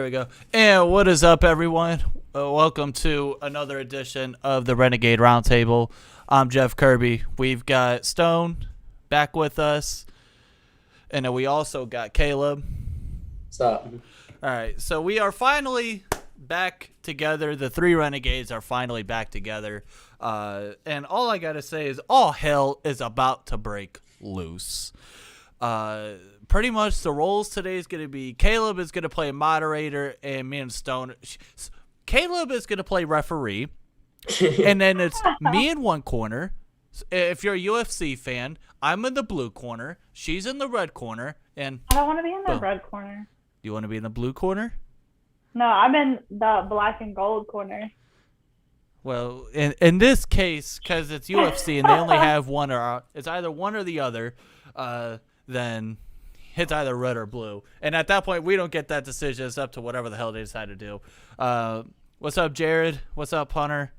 we go. And what is up, everyone? Welcome to another edition of the Renegade Roundtable. I'm Jeff Kirby. We've got Stone back with us. And then we also got Caleb. What's up? All right, so we are finally back together. The three Renegades are finally back together. And all I got to say is all hell is about to break loose. Pretty much the roles today is going to be Caleb is going to play moderator and me and Stone. Caleb is going to play referee. And then it's me in one corner. If you're a UFC fan, I'm in the blue corner. She's in the red corner. And I don't want to be in the red corner. You want to be in the blue corner? No, I'm in the black and gold corner. Well, in this case, because it's UFC and they only have one, or it's either one or the other, then it's either red or blue. And at that point, we don't get that decision. It's up to whatever the hell they decide to do. What's up, Jared? What's up, Hunter?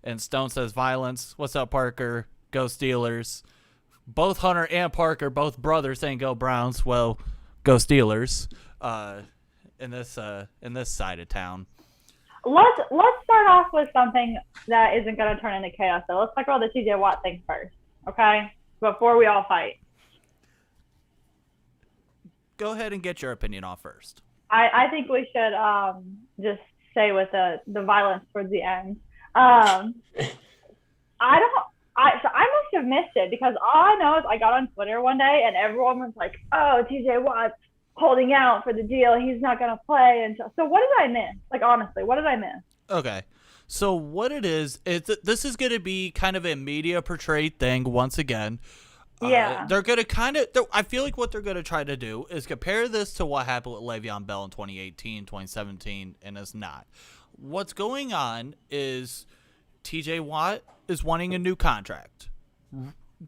And Stone says violence. What's up, Parker? Go Steelers. Both Hunter and Parker, both brothers, saying go Browns. Well, go Steelers. In this side of town. Let's start off with something that isn't going to turn into chaos, though. Let's talk about the TJ Watt thing first, okay? Before we all fight. Go ahead and get your opinion off first. I think we should just stay with the violence towards the end. I must have missed it because all I know is I got on Twitter one day and everyone was like, "Oh, TJ Watt's holding out for the deal. He's not going to play." And so what did I miss? Like, honestly, what did I miss? Okay. So what it is this is going to be kind of a media portrayed thing once again. Yeah. They're going to I feel like what they're going to try to do is compare this to what happened with Le'Veon Bell in 2018, 2017, and it's not. What's going on is TJ Watt is wanting a new contract.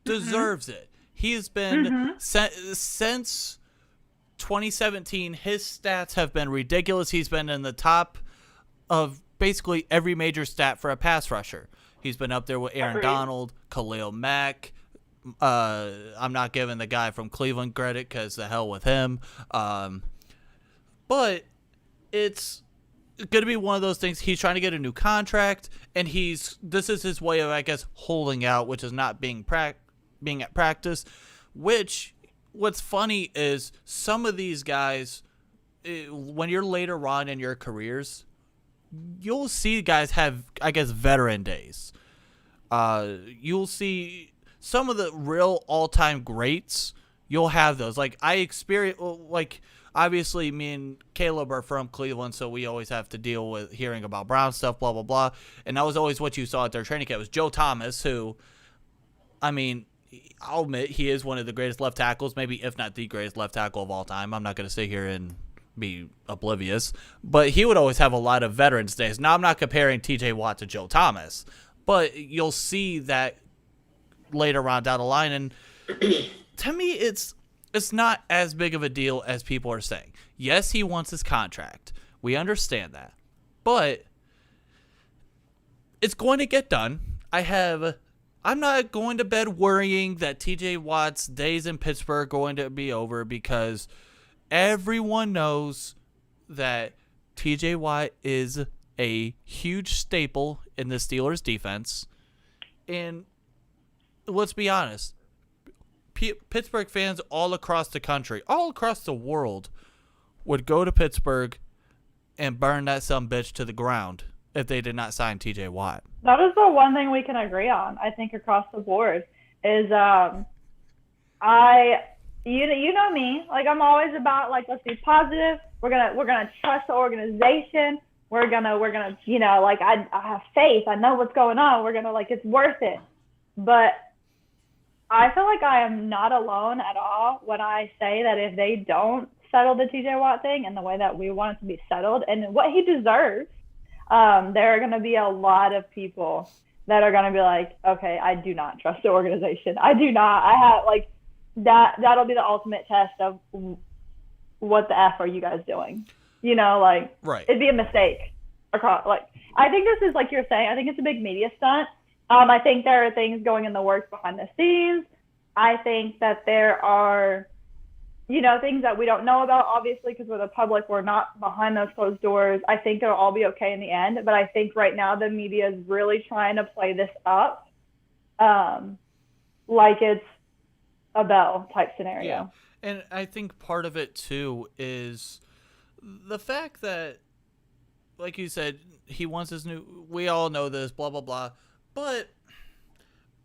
Deserves it. He has been since 2017, his stats have been ridiculous. He's been in the top of basically every major stat for a pass rusher. He's been up there with Aaron Donald, Khalil Mack. I'm not giving the guy from Cleveland credit because the hell with him. But it's going to be one of those things. He's trying to get a new contract, and this is his way of, I guess, holding out, which is not being at practice. What's funny is some of these guys, when you're later on in your careers, you'll see guys have, I guess, veteran days. You'll see some of the real all-time greats. You'll have those. Like, obviously, me and Caleb are from Cleveland, so we always have to deal with hearing about Brown stuff, blah, blah, blah. And that was always what you saw at their training camp. It was Joe Thomas, who, I mean, I'll admit he is one of the greatest left tackles, maybe if not the greatest left tackle of all time. I'm not going to sit here and be oblivious. But he would always have a lot of veterans days. Now, I'm not comparing TJ Watt to Joe Thomas, but you'll see that later on down the line. And to me, it's not as big of a deal as people are saying. Yes, he wants his contract. We understand that. But it's going to get done. I'm not going to bed worrying that TJ Watt's days in Pittsburgh are going to be over because everyone knows that TJ Watt is a huge staple in the Steelers' defense. And let's be honest, Pittsburgh fans all across the country, all across the world, would go to Pittsburgh and burn that sumbitch to the ground if they did not sign TJ Watt. That is the one thing we can agree on, I think, across the board is you know me, like I'm always about like, let's be positive. We're gonna trust the organization. We're gonna like I have faith. I know what's going on. We're gonna it's worth it. But I feel like I am not alone at all when I say that if they don't settle the TJ Watt thing in the way that we want it to be settled and what he deserves, there are going to be a lot of people that are going to be like, okay, I do not trust the organization. I do not. I have that'll be the ultimate test of what the F are you guys doing? Right. It'd be a mistake. I think this is like you're saying, I think it's a big media stunt. I think there are things going in the works behind the scenes. I think that there are, things that we don't know about, obviously, because we're the public, we're not behind those closed doors. I think it'll all be okay in the end. But I think right now the media is really trying to play this up like it's a Bell type scenario. Yeah. And I think part of it, too, is the fact that, like you said, he wants his new – we all know this, blah, blah, blah. But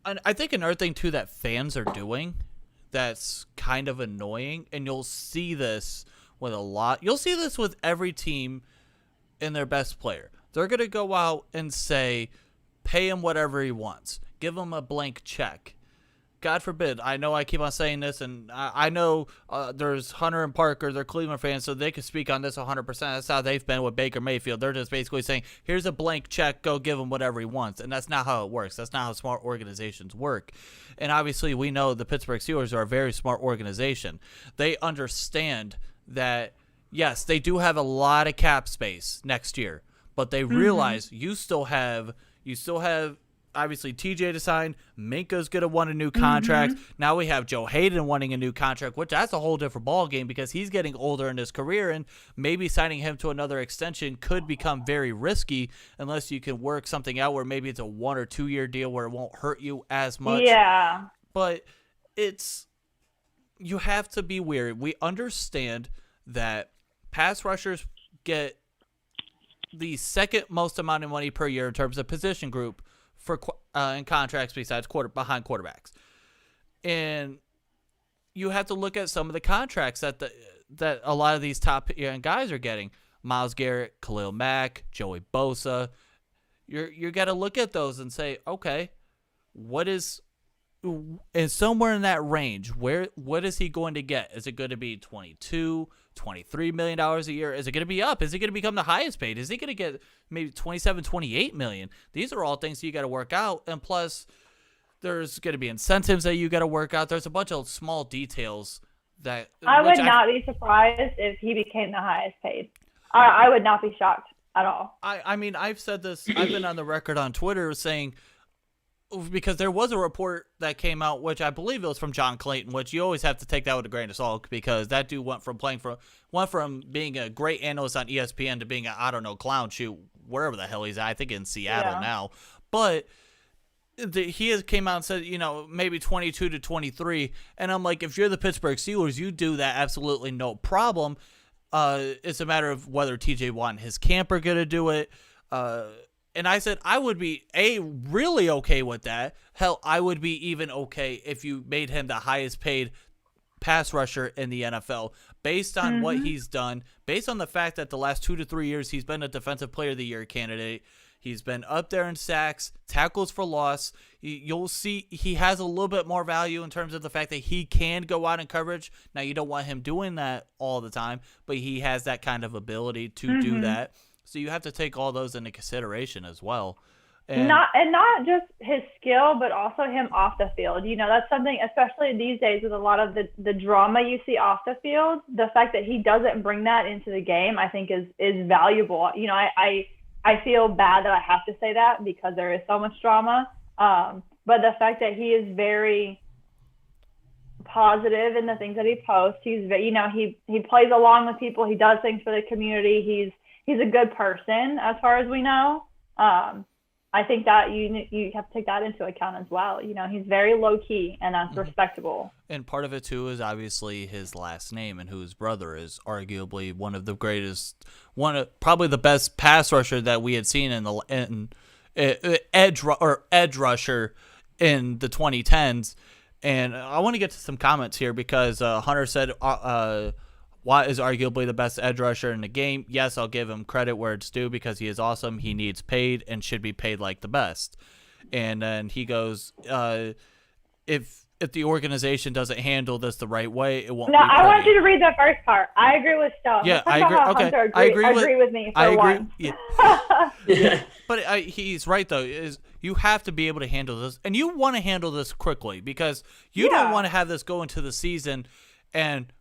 I think another thing, too, that fans are doing that's kind of annoying, and you'll see this with a lot – you'll see this with every team in their best player. They're going to go out and say, pay him whatever he wants. Give him a blank check. God forbid. I know I keep on saying this, and I know there's Hunter and Parker. They're Cleveland fans, so they can speak on this 100%. That's how they've been with Baker Mayfield. They're just basically saying, here's a blank check. Go give him whatever he wants. And that's not how it works. That's not how smart organizations work. And obviously, we know the Pittsburgh Steelers are a very smart organization. They understand that, yes, they do have a lot of cap space next year, but they realize you still have obviously TJ to sign. Minka's going to want a new contract. Now we have Joe Hayden wanting a new contract, which that's a whole different ballgame because he's getting older in his career, and maybe signing him to another extension could become very risky unless you can work something out where maybe it's a 1 or 2 year deal where it won't hurt you as much. Yeah. But you have to be wary. We understand that pass rushers get the second most amount of money per year in terms of position group for in contracts besides behind quarterbacks, and you have to look at some of the contracts that a lot of these top guys are getting. Myles Garrett, Khalil Mack, Joey Bosa. You got to look at those and say, okay, what is somewhere in that range? What is he going to get? Is it going to be $22, $23 million a year? Is it going to be up? Is it going to become the highest paid? Is he going to get maybe $27, $28 million? These are all things you got to work out. And plus, there's going to be incentives that you got to work out. There's a bunch of small details that I would not be surprised if he became the highest paid. I would not be shocked at all. I mean, I've said this. I've been on the record on Twitter saying, because there was a report that came out, which I believe it was from John Clayton, which you always have to take that with a grain of salt because that dude went from being a great analyst on ESPN to being a, clown shoot, wherever the hell he's at. I think in Seattle now. But he came out and said, maybe 22 to 23. And I'm like, if you're the Pittsburgh Steelers, you do that absolutely no problem. It's a matter of whether TJ Watt and his camp are going to do it. And I said I would be really okay with that. Hell, I would be even okay if you made him the highest paid pass rusher in the NFL based on what he's done, based on the fact that the last 2 to 3 years he's been a Defensive Player of the Year candidate. He's been up there in sacks, tackles for loss. You'll see he has a little bit more value in terms of the fact that he can go out in coverage. Now, you don't want him doing that all the time, but he has that kind of ability to do that. So you have to take all those into consideration as well. And not just his skill, but also him off the field. That's something, especially these days with a lot of the drama you see off the field, the fact that he doesn't bring that into the game, I think is valuable. I feel bad that I have to say that because there is so much drama. But the fact that he is very positive in the things that he posts, he plays along with people. He does things for the community. He's a good person as far as we know. I think that you have to take that into account as well. He's very low key and that's respectable. And part of it too is obviously his last name and who his brother is. Arguably one of the greatest, probably the best pass rusher that we had seen in edge rusher in the 2010s. And I want to get to some comments here because Hunter said Watt is arguably the best edge rusher in the game. Yes, I'll give him credit where it's due because he is awesome. He needs paid and should be paid like the best. And then he goes, if the organization doesn't handle this the right way, it won't. No, be pretty. I want you to read the first part. I agree with Stone. Yeah, I agree. Okay, I agree with me. For I agree. Once. Yeah. But he's right though. You have to be able to handle this, and you want to handle this quickly because you don't want to have this go into the season and.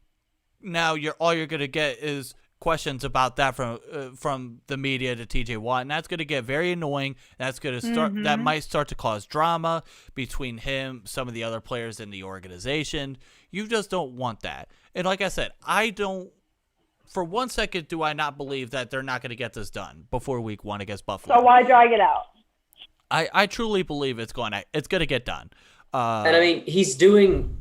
Now all you're gonna get is questions about that from the media to TJ Watt, and that's going to get very annoying. That's going to start. That might start to cause drama between him, some of the other players in the organization. You just don't want that. And like I said, I don't. For 1 second, do I not believe that they're not going to get this done before Week 1 against Buffalo? So why drag it out? I truly believe it's going to get done. And I mean, he's doing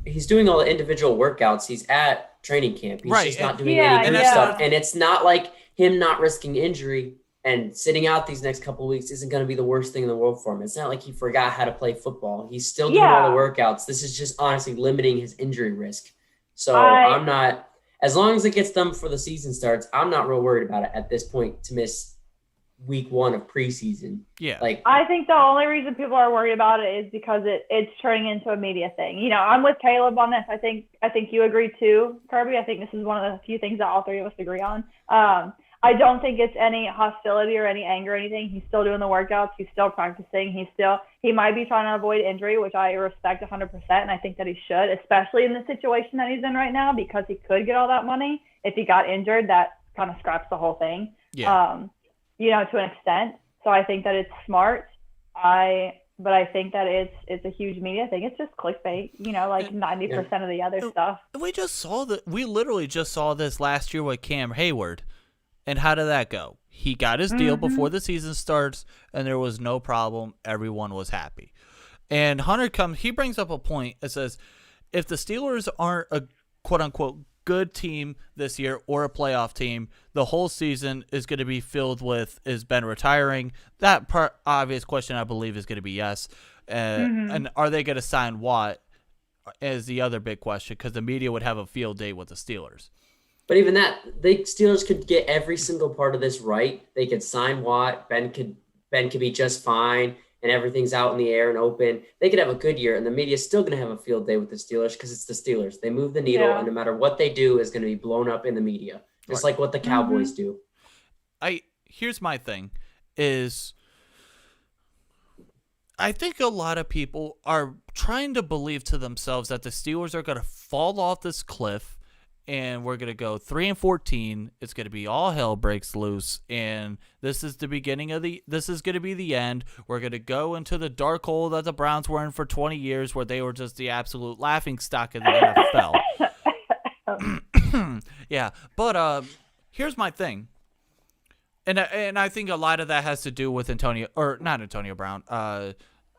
all the individual workouts. He's at training camp. He's just not doing any group stuff. And it's not like him not risking injury and sitting out these next couple of weeks isn't going to be the worst thing in the world for him. It's not like he forgot how to play football. He's still doing all the workouts. This is just honestly limiting his injury risk. So I'm not, as long as it gets done before the season starts, I'm not real worried about it at this point to miss Week 1 of preseason. Yeah. Like, I think the only reason people are worried about it is because it's turning into a media thing. You know, I'm with Caleb on this. I think you agree too, Kirby. I think this is one of the few things that all three of us agree on. I don't think it's any hostility or any anger or anything. He's still doing the workouts. He's still practicing. He might be trying to avoid injury, which I respect 100%. And I think that he should, especially in the situation that he's in right now, because he could get all that money. If he got injured, that kind of scraps the whole thing. Yeah. You know, to an extent. So I think that it's smart. But I think that it's a huge media thing. It's just clickbait, you know, like 90% of the other stuff. We literally just saw this last year with Cam Hayward. And how did that go? He got his deal before the season starts, and there was no problem. Everyone was happy. And Hunter he brings up a point. It says, if the Steelers aren't a quote-unquote good team this year or a playoff team, the whole season is going to be filled with, is Ben retiring? That obvious question, I believe, is going to be yes. And are they going to sign Watt is the other big question, because the media would have a field day with the Steelers. But even that, the Steelers could get every single part of this right. They could sign Watt. Ben could be just fine, and everything's out in the air and open. They could have a good year, and the media's still going to have a field day with the Steelers because it's the Steelers. They move the needle, and no matter what they do is going to be blown up in the media, just like what the Cowboys do. Here's my thing is, I think a lot of people are trying to believe to themselves that the Steelers are going to fall off this cliff and we're going to go 3-14. It's going to be all hell breaks loose, and this is the beginning of this is going to be the end. We're going to go into the dark hole that the Browns were in for 20 years, where they were just the absolute laughingstock of the NFL. Yeah, but here's my thing. And I think a lot of that has to do with not Antonio Brown.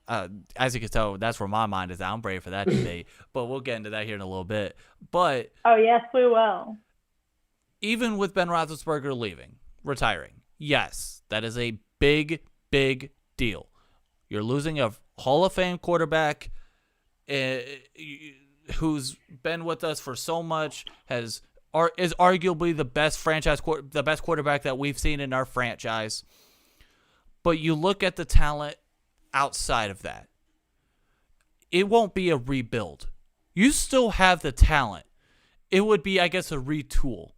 As you can tell, that's where my mind is at. I'm ready for that debate, but we'll get into that here in a little bit. But yes, we will. Even with Ben Roethlisberger retiring, yes, that is a big, big deal. You're losing a Hall of Fame quarterback who's been with us for so much, is arguably the best quarterback that we've seen in our franchise. But you look at the talent outside of that, it won't be a rebuild. You still have the talent. It would be, I guess, a retool.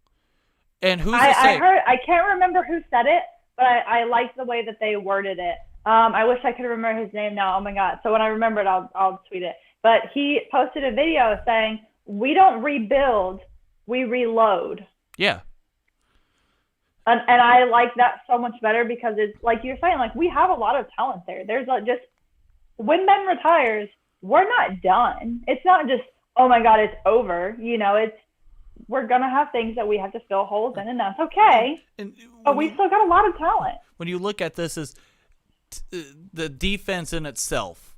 And who's to say? I can't remember who said it, but I liked the way that they worded it. I wish I could remember his name now. Oh my God. So when I remember it, I'll tweet it. But he posted a video saying, we don't rebuild, we reload. Yeah. And I like that so much better, because it's like you're saying, like, we have a lot of talent there. There's just, when Ben retires, we're not done. It's not just, oh my God, it's over. You know, we're going to have things that we have to fill holes in, and that's okay. But we still got a lot of talent. When you look at this as the defense in itself,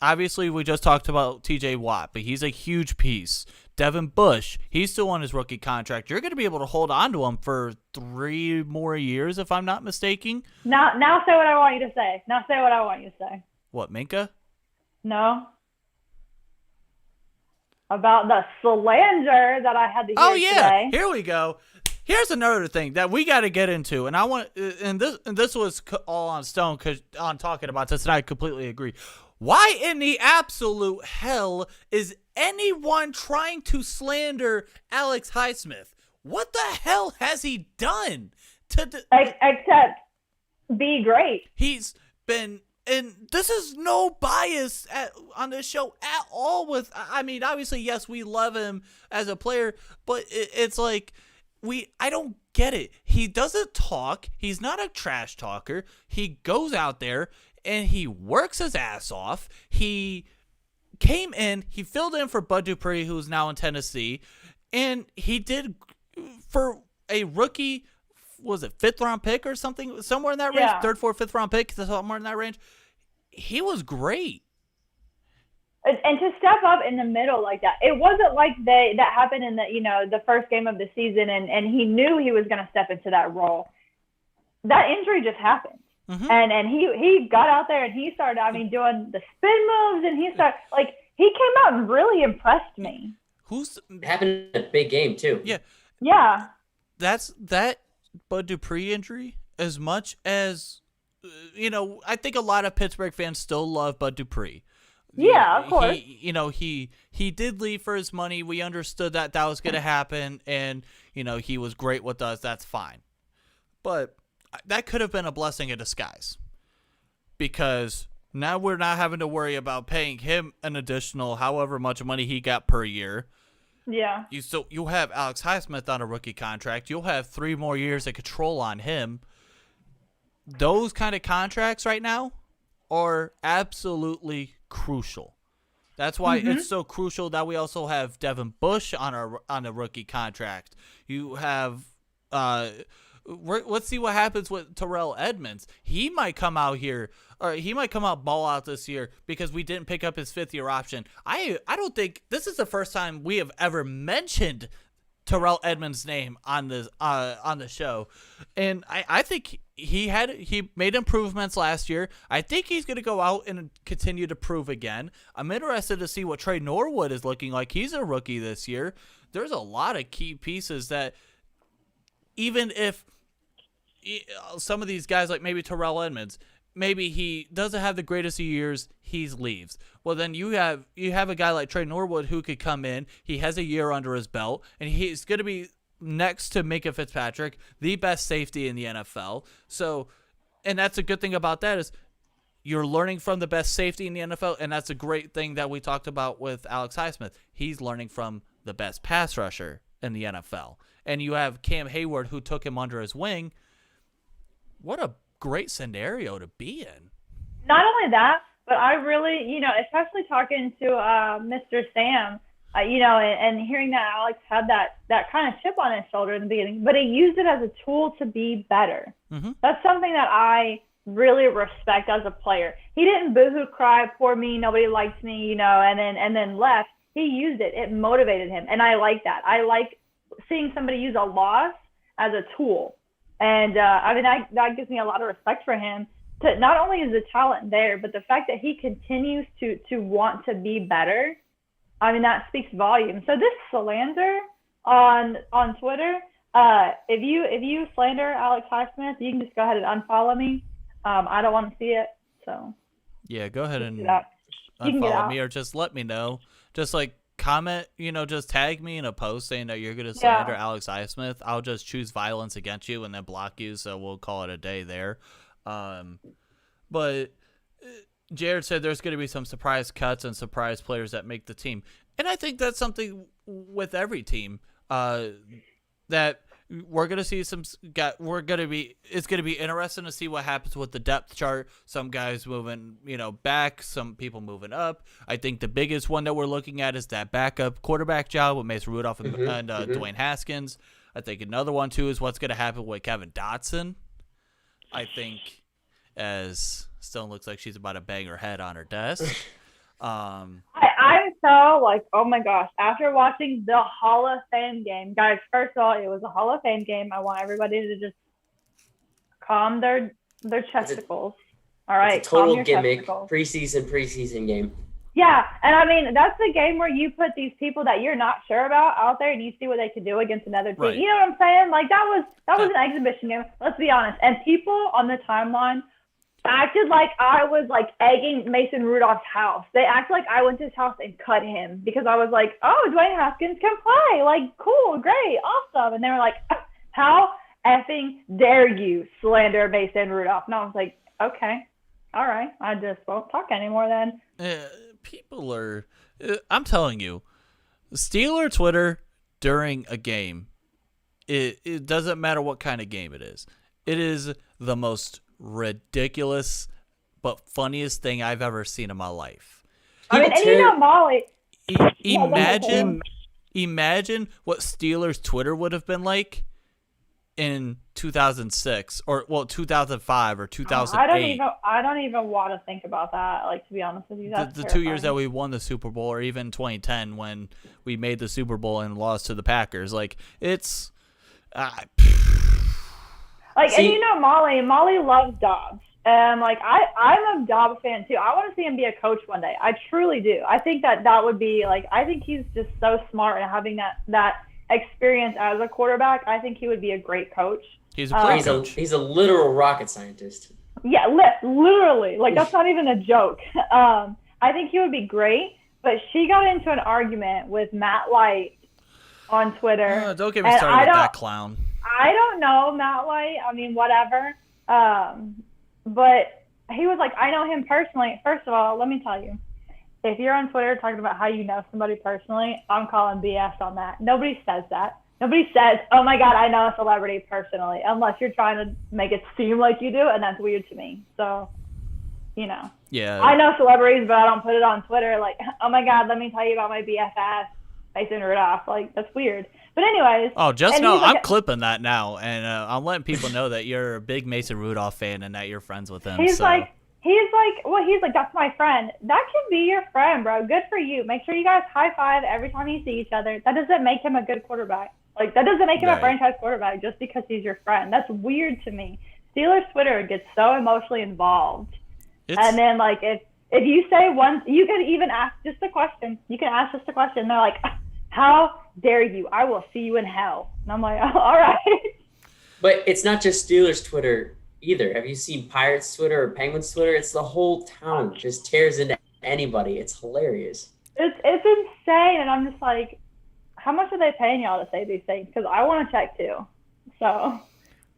obviously we just talked about TJ Watt, but he's a huge piece. Devin Bush, he's still on his rookie contract. You're going to be able to hold on to him for 3 more years, if I'm not mistaken. Now say what I want you to say. Now say what I want you to say. What, Minka? No. About the slander that I had to hear today. Here we go. Here's another thing that we got to get into, and I want, and this was all on Stone on talking about this, and I completely agree. Why in the absolute hell is anyone trying to slander Alex Highsmith? What the hell has he done? Except be great. He's been, and this is no bias on this show at all. I mean, obviously, yes, we love him as a player, but it's like, I don't get it. He doesn't talk. He's not a trash talker. He goes out there and he works his ass off. He came in, he filled in for Bud Dupree, who's now in Tennessee, and he did for a rookie. Was it 5th round pick or something? Somewhere in that range, 3rd, 4th, 5th round pick, somewhere in that range. He was great. And to step up in the middle like that, it wasn't like that happened in the first game of the season, and he knew he was going to step into that role. That injury just happened, and he got out there and he started, doing the spin moves, and he came out and really impressed me. It happened in a big game too. Yeah. That's that Bud Dupree injury. As much as I think a lot of Pittsburgh fans still love Bud Dupree. Yeah, of course. He did leave for his money. We understood that was going to happen, and he was great with us. That's fine. But that could have been a blessing in disguise, because now we're not having to worry about paying him an additional however much money he got per year. Yeah. You have Alex Highsmith on a rookie contract. You'll have 3 more years of control on him. Those kind of contracts right now are absolutely crucial. That's why it's so crucial that we also have Devin Bush on a rookie contract. You have let's see what happens with Terrell Edmonds. He might come out here, or he might come out ball out this year because we didn't pick up his 5th-year option. I don't think this is the first time we have ever mentioned Terrell Edmonds' name on the show, and I think he made improvements last year. I think he's going to go out and continue to prove again. I'm interested to see what Trey Norwood is looking like. He's a rookie this year. There's a lot of key pieces that, even if some of these guys, like maybe Terrell Edmonds, maybe he doesn't have the greatest of years, he leaves. Well, then you have a guy like Trey Norwood who could come in. He has a year under his belt, and he's going to be next to Minka Fitzpatrick, the best safety in the NFL. So, and that's a good thing about that is you're learning from the best safety in the NFL, and that's a great thing that we talked about with Alex Highsmith. He's learning from the best pass rusher in the NFL. And you have Cam Hayward, who took him under his wing. What a great scenario to be in. Not only that, but I really, especially talking to Mr. Sam, and hearing that Alex had that kind of chip on his shoulder in the beginning, but he used it as a tool to be better. That's something that I really respect as a player. He didn't boohoo cry, poor me, nobody likes me, and then left. He used it. It motivated him, and I like that. I like seeing somebody use a loss as a tool. And that gives me a lot of respect for him. Not only is the talent there, but the fact that he continues to want to be better, that speaks volumes. So this slander on Twitter, if you slander Alex Highsmith, you can just go ahead and unfollow me. I don't want to see it. So yeah, go ahead and unfollow me, or just let me know. Just like comment, just tag me in a post saying that you're going to slander Alex Highsmith. I'll just choose violence against you and then block you, so we'll call it a day there. But Jared said there's going to be some surprise cuts and surprise players that make the team. And I think that's something with every team that we're going to see it's going to be interesting to see what happens with the depth chart. Some guys moving, back, some people moving up. I think the biggest one that we're looking at is that backup quarterback job with Mason Rudolph and Dwayne Haskins. I think another one too is what's going to happen with Kevin Dotson. I think, as Stone looks like she's about to bang her head on her desk. I'm so oh my gosh, after watching the Hall of Fame game, guys, first of all, it was a Hall of Fame game. I want everybody to just calm their chesticles. All right. It's a total gimmick, preseason game. Yeah, and that's the game where you put these people that you're not sure about out there, and you see what they can do against another team. Right. You know what I'm saying? That was an exhibition game. Let's be honest. And people on the timeline acted like I was egging Mason Rudolph's house. They acted like I went to his house and cut him because I was like, oh, Dwayne Haskins can play. Cool, great, awesome. And they were like, how effing dare you slander Mason Rudolph? And I was like, okay, all right, I just won't talk anymore then. People are, I'm telling you, Steeler Twitter during a game it doesn't matter what kind of game it is. It is the most ridiculous but funniest thing I've ever seen in my life. I mean, and you know, Molly. Imagine what Steelers Twitter would have been like in 2006 or 2005 or 2008. I don't even want to think about that. Like, to be honest with you, that's the 2 years that we won the Super Bowl, or even 2010 when we made the Super Bowl and lost to the Packers. Like, it's and you know, Molly loves Dobbs. And like I'm a Dobbs fan too. I want to see him be a coach one day. I truly do. I think that would be like, I think he's just so smart, and having that experience as a quarterback, I think he would be a great coach. He's a great coach. He's a literal rocket scientist. Yeah, literally. Like, that's not even a joke. I think he would be great. But she got into an argument with Matt Light on Twitter. Don't get me started with that clown. I don't know Matt Light. I mean, whatever. But he was like, I know him personally. First of all, let me tell you, if you're on Twitter talking about how you know somebody personally, I'm calling BS on that. Nobody says that. Nobody says, oh my God, I know a celebrity personally, unless you're trying to make it seem like you do, and that's weird to me. So, you know. Yeah. I know celebrities, but I don't put it on Twitter like, oh my God, let me tell you about my BFF, Mason Rudolph. Like, that's weird. But anyways. Oh, just know I'm clipping that now, and I'm letting people know that you're a big Mason Rudolph fan and that you're friends with him. He's like, that's my friend. That can be your friend, bro. Good for you. Make sure you guys high five every time you see each other. That doesn't make him a good quarterback. Like, that doesn't make him a franchise quarterback just because he's your friend. That's weird to me. Steelers Twitter gets so emotionally involved. And then, like, if you say one, you could even ask just a question. You can ask just a question. They're like, how dare you? I will see you in hell. And I'm like, oh, all right. But it's not just Steelers Twitter either. Have you seen Pirates Twitter or Penguins Twitter? It's the whole town just tears into anybody. It's hilarious. It's insane. And I'm just like, how much are they paying y'all to say these things? Because I want to check too. So.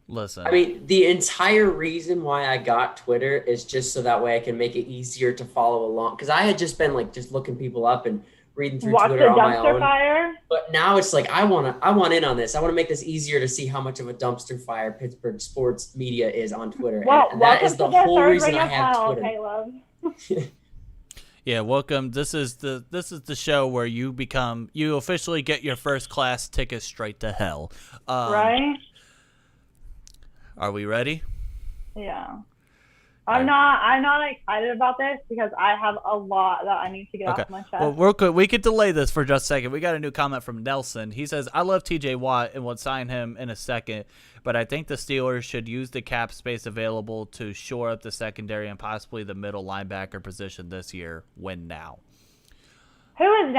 Listen. I mean, the entire reason why I got Twitter is just so that way I can make it easier to follow along. Because I had just been like just looking people up and reading through Twitter on my own. Fire. But now it's like I want in on this. I want to make this easier to see how much of a dumpster fire Pittsburgh sports media is on Twitter. Well, and that is the whole reason I have Twitter. Caleb. Yeah, welcome. This is the show where you officially get your first class ticket straight to hell. Right? Are we ready? Yeah. I'm not excited about this because I have a lot that I need to get off my chest. Well, we could delay this for just a second. We got a new comment from Nelson. He says, I love TJ Watt and would sign him in a second, but I think the Steelers should use the cap space available to shore up the secondary and possibly the middle linebacker position this year. Win now. Who is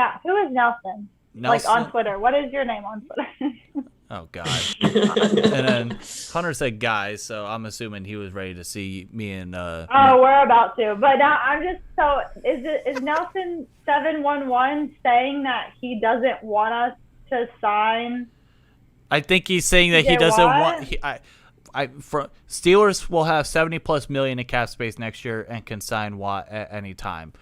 Nelson? Like on Twitter. What is your name on Twitter? Oh, God. And then Hunter said guys, so I'm assuming he was ready to see me and... we're about to. But now I'm just... So is Nelson 711 saying that he doesn't want us to sign... I think he's saying that he doesn't want... Steelers will have $70+ million in cap space next year and can sign Watt at any time.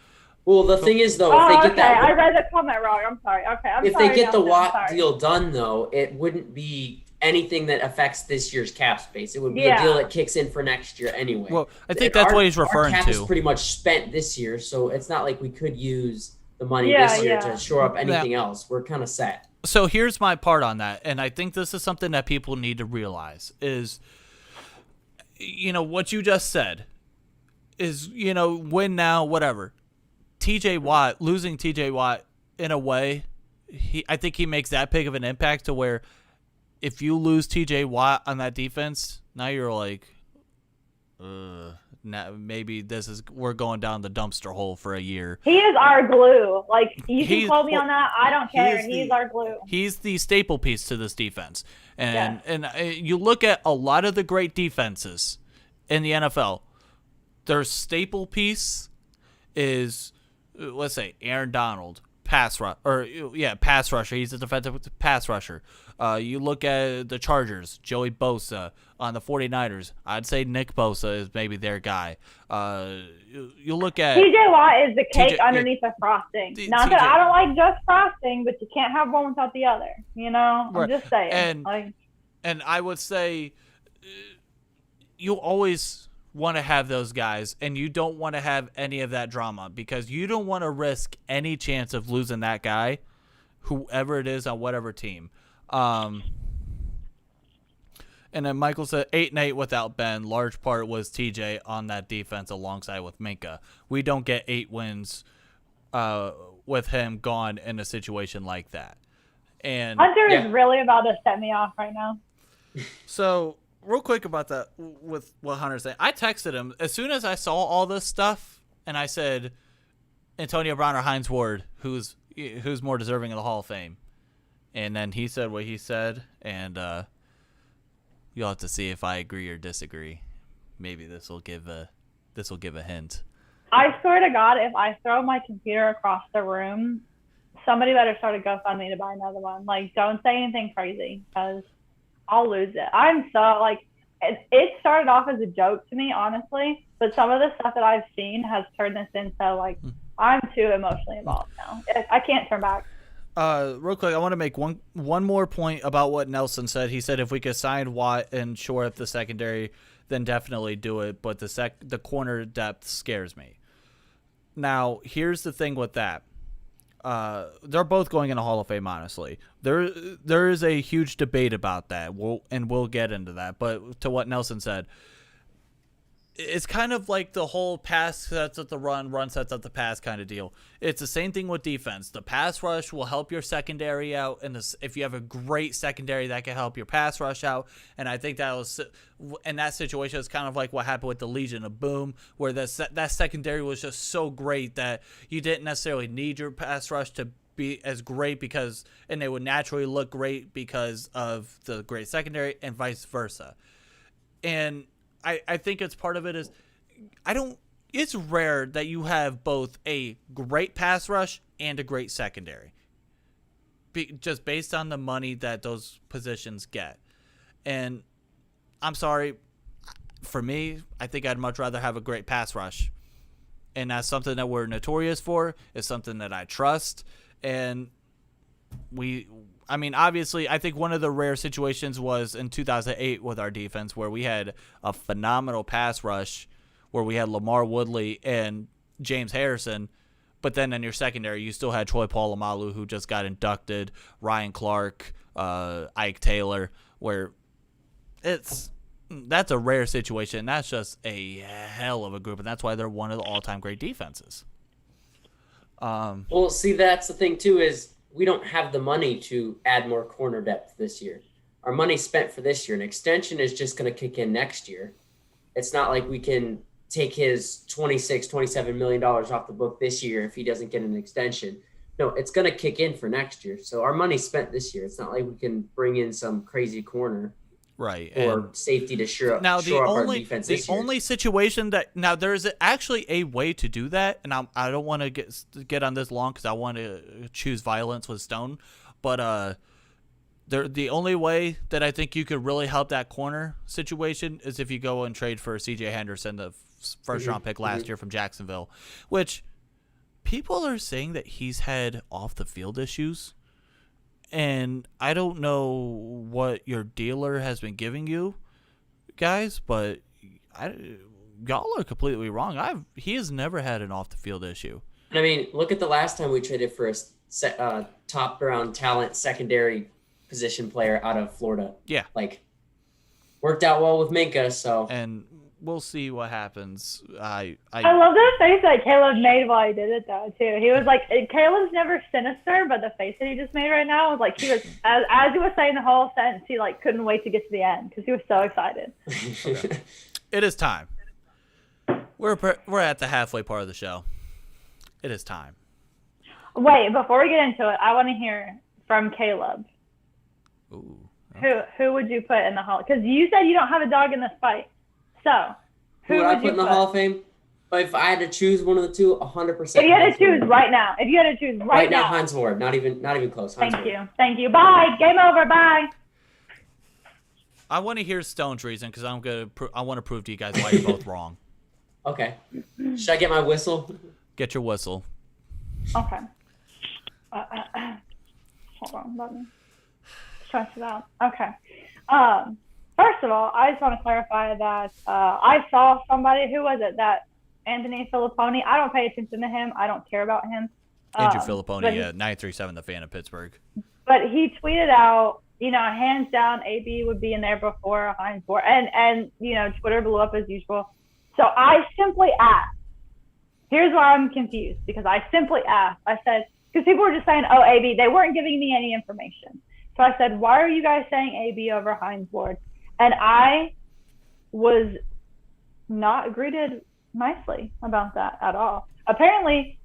Well, the thing is, though, if they get that... I read the comment wrong. I'm sorry. Okay, if they get the Watt deal done, though, it wouldn't be anything that affects this year's cap space. It would be a deal that kicks in for next year anyway. Well, I think that's what he's referring to. Our cap is pretty much spent this year, so it's not like we could use the money this year to shore up anything else. We're kind of set. So here's my part on that, and I think this is something that people need to realize is, what you just said is, win now, whatever. Losing TJ Watt in a way, I think he makes that big of an impact to where if you lose TJ Watt on that defense, now you're like, maybe we're going down the dumpster hole for a year. He is our glue. Like, you can quote me on that. I don't care. He's our glue. He's the staple piece to this defense. And you look at a lot of the great defenses in the NFL, their staple piece is, let's say, Aaron Donald, pass rusher. He's a defensive pass rusher. You look at the Chargers, Joey Bosa. On the 49ers, I'd say Nick Bosa is maybe their guy. You look at... TJ Watt is the cake underneath the frosting. Not that I don't like just frosting, but you can't have one without the other. I'm just saying. And I would say you always want to have those guys, and you don't want to have any of that drama because you don't want to risk any chance of losing that guy, whoever it is on whatever team. And then Michael said 8-8 without Ben. Large part was TJ on that defense alongside with Minka. We don't get 8 wins with him gone in a situation like that. And Hunter is really about to set me off right now. So, real quick about that with what Hunter said. I texted him as soon as I saw all this stuff, and I said, Antonio Brown or Hines Ward, who's more deserving of the Hall of Fame? And then he said what he said, and you'll have to see if I agree or disagree. Maybe this will give a hint. I swear to God, if I throw my computer across the room, somebody better start a GoFundMe to buy another one. Like, don't say anything crazy because I'll lose it. I'm so, like, it started off as a joke to me, honestly, but some of the stuff that I've seen has turned this into, like, I'm too emotionally involved now. I can't turn back. Real quick, I want to make one more point about what Nelson said. He said if we could sign Watt and shore up the secondary, then definitely do it, but the corner depth scares me. Now, here's the thing with that. They're both going in the Hall of Fame, honestly. There is a huge debate about that, we'll get into that. But to what Nelson said, it's kind of like the whole pass sets up the run sets up the pass kind of deal. It's the same thing with defense. The pass rush will help your secondary out, and if you have a great secondary, that can help your pass rush out. And I think that was in that situation, it's kind of like what happened with the Legion of Boom, where that secondary was just so great that you didn't necessarily need your pass rush to be as great and they would naturally look great because of the great secondary, and vice versa. And I think it's part of it is it's rare that you have both a great pass rush and a great secondary, just based on the money that those positions get. And I'm sorry, for me, I think I'd much rather have a great pass rush. And that's something that we're notorious for. It's something that I trust. And obviously, I think one of the rare situations was in 2008 with our defense where we had a phenomenal pass rush where we had Lamar Woodley and James Harrison, but then in your secondary, you still had Troy Polamalu, who just got inducted, Ryan Clark, Ike Taylor, where that's a rare situation. That's just a hell of a group, and that's why they're one of the all-time great defenses. Well, see, that's the thing, too, is we don't have the money to add more corner depth this year. Our money spent for this year. An extension is just going to kick in next year. It's not like we can take his $27 million off the book this year if he doesn't get an extension. No, it's going to kick in for next year. So our money's spent this year. It's not like we can bring in some crazy corner. Right. Or safety to shore up our defense this year. The only situation now there's actually a way to do that, and I don't want to get on this long because I want to choose violence with Stone, but the only way that I think you could really help that corner situation is if you go and trade for C.J. Henderson, the first round pick last year from Jacksonville, which people are saying that he's had off the field issues. And I don't know what your dealer has been giving you, guys, but y'all are completely wrong. He has never had an off-the-field issue. I mean, look at the last time we traded for a top-round talent secondary position player out of Florida. Yeah. Worked out well with Minka, so. And we'll see what happens. I love the face that Caleb made while he did it, though, too. He was like, Caleb's never sinister, but the face that he just made right now was like, he was, as he was saying the whole sentence, he couldn't wait to get to the end because he was so excited. Okay. It is time. We're at the halfway part of the show. It is time. Wait, before we get into it, I want to hear from Caleb. Ooh. Okay. Who would you put in the Hall? Because you said you don't have a dog in this fight. So, who would I put in the Hall of Fame? But if I had to choose one of the two, 100%. If you had to choose right now. If you had to choose right now. Hines Ward. Not even close. Thank you. Bye. Game over. Bye. I want to hear Stone's reason because I want to prove to you guys why you're both wrong. Okay. Should I get my whistle? Get your whistle. Okay. Hold on. Let me stretch it out. Okay. First of all, I just want to clarify that I saw somebody, who was it, that Anthony Filipponi. I don't pay attention to him. I don't care about him. Andrew Filipponi, 937 The Fan of Pittsburgh. But he tweeted out, hands down, AB would be in there before Hines Ward. And Twitter blew up as usual. So I simply asked. Here's why I'm confused, because I simply asked. I said, because people were just saying, oh, AB, they weren't giving me any information. So I said, why are you guys saying AB over Hines Ward? And I was not greeted nicely about that at all. Apparently,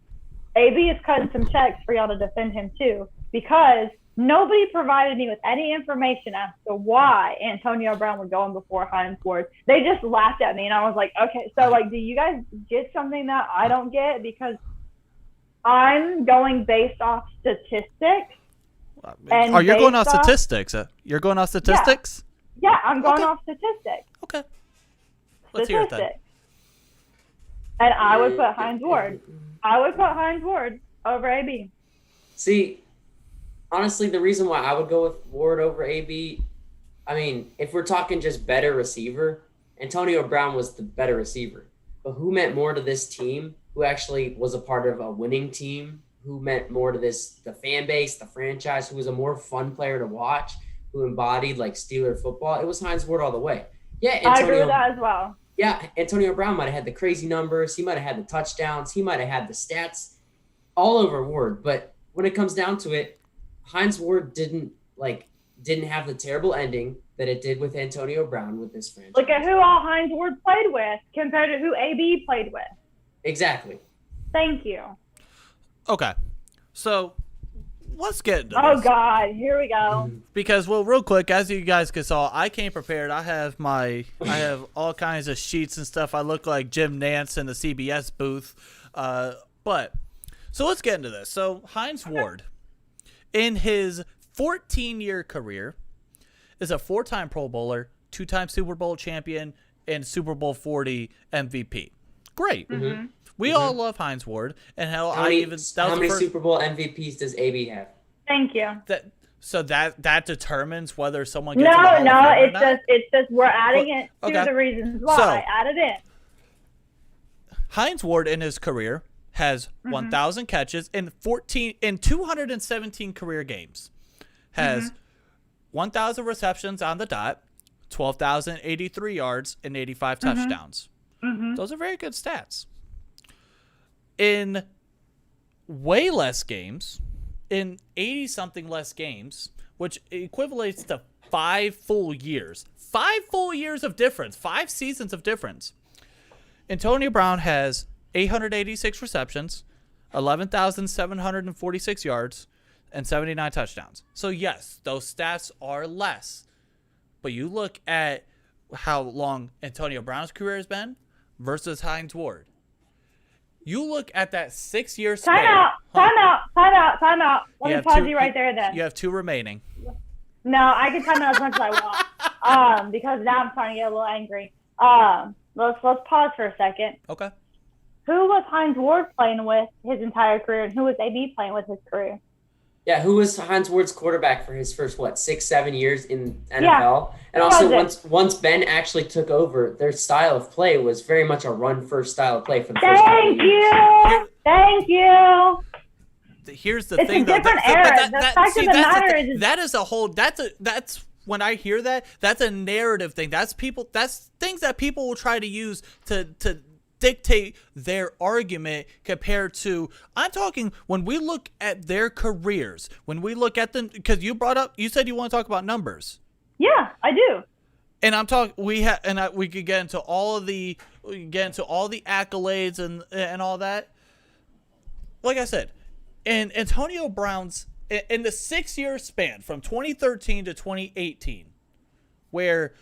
AB is cutting some checks for y'all to defend him too, because nobody provided me with any information as to why Antonio Brown would go in before Hines Ward. They just laughed at me, and I was like, okay, so do you guys get something that I don't get? Because I'm going based off statistics. And you're going off statistics? You're going off statistics? Yeah, I'm going off statistics. Okay. Let's hear it then. And I would put Hines Ward. I would put Hines Ward over AB. See, honestly, the reason why I would go with Ward over AB, I mean, if we're talking just better receiver, Antonio Brown was the better receiver. But who meant more to this team? Who actually was a part of a winning team? Who meant more to the fan base, the franchise? Who was a more fun player to watch? Who embodied Steeler football? It was Hines Ward all the way. Yeah, Antonio, I agree with that as well. Yeah, Antonio Brown might have had the crazy numbers. He might have had the touchdowns. He might have had the stats all over Ward. But when it comes down to it, Hines Ward didn't have the terrible ending that it did with Antonio Brown with this franchise. Look at who all Hines Ward played with compared to who AB played with. Exactly. Thank you. Okay, so let's get into Oh this. God, here we go. Because, real quick, as you guys can saw, I came prepared. I have all kinds of sheets and stuff. I look like Jim Nance in the CBS booth. So let's get into this. So Hines Ward, in his 14-year career, is a 4-time Pro Bowler, 2-time Super Bowl champion, and Super Bowl 40 MVP. Great. Mm-hmm. We all love Hines Ward, and how many Super Bowl MVPs does AB have? Thank you. That determines whether someone gets in the Hall of Fame or not? It's just we're adding it to the reasons why I added it. Hines Ward in his career has 1,000 catches in 217 career games. Has 1,000 receptions on the dot, 12,083 yards, and 85 touchdowns. Those are very good stats. In way less games, in 80-something less games, which equivalates to 5 full years. 5 full years of difference. 5 seasons of difference. Antonio Brown has 886 receptions, 11,746 yards, and 79 touchdowns. So, yes, those stats are less. But you look at how long Antonio Brown's career has been versus Hines Ward. You look at that 6-year span. Time out. Let me pause you right there then. You have 2 remaining. No, I can time out as much as I want. Because now I'm starting to get a little angry. Let's pause for a second. Okay. Who was Hines Ward playing with his entire career, and who was AB playing with his career? Yeah, who was Hines Ward's quarterback for his first 6-7 years in NFL? Yeah. And also once Ben actually took over, their style of play was very much a run-first style of play for the first couple of years. Thank you. Here's the thing, though. It's a different era. The fact of the matter is that is a whole. That's when I hear that. That's a narrative thing. That's things that people will try to use to dictate their argument compared to. I'm talking when we look at their careers. When we look at them, because you said you want to talk about numbers. Yeah, I do. And I'm talking. We could get into all the accolades and all that. Like I said, in Antonio Brown's in the 6-year span from 2013 to 2018, where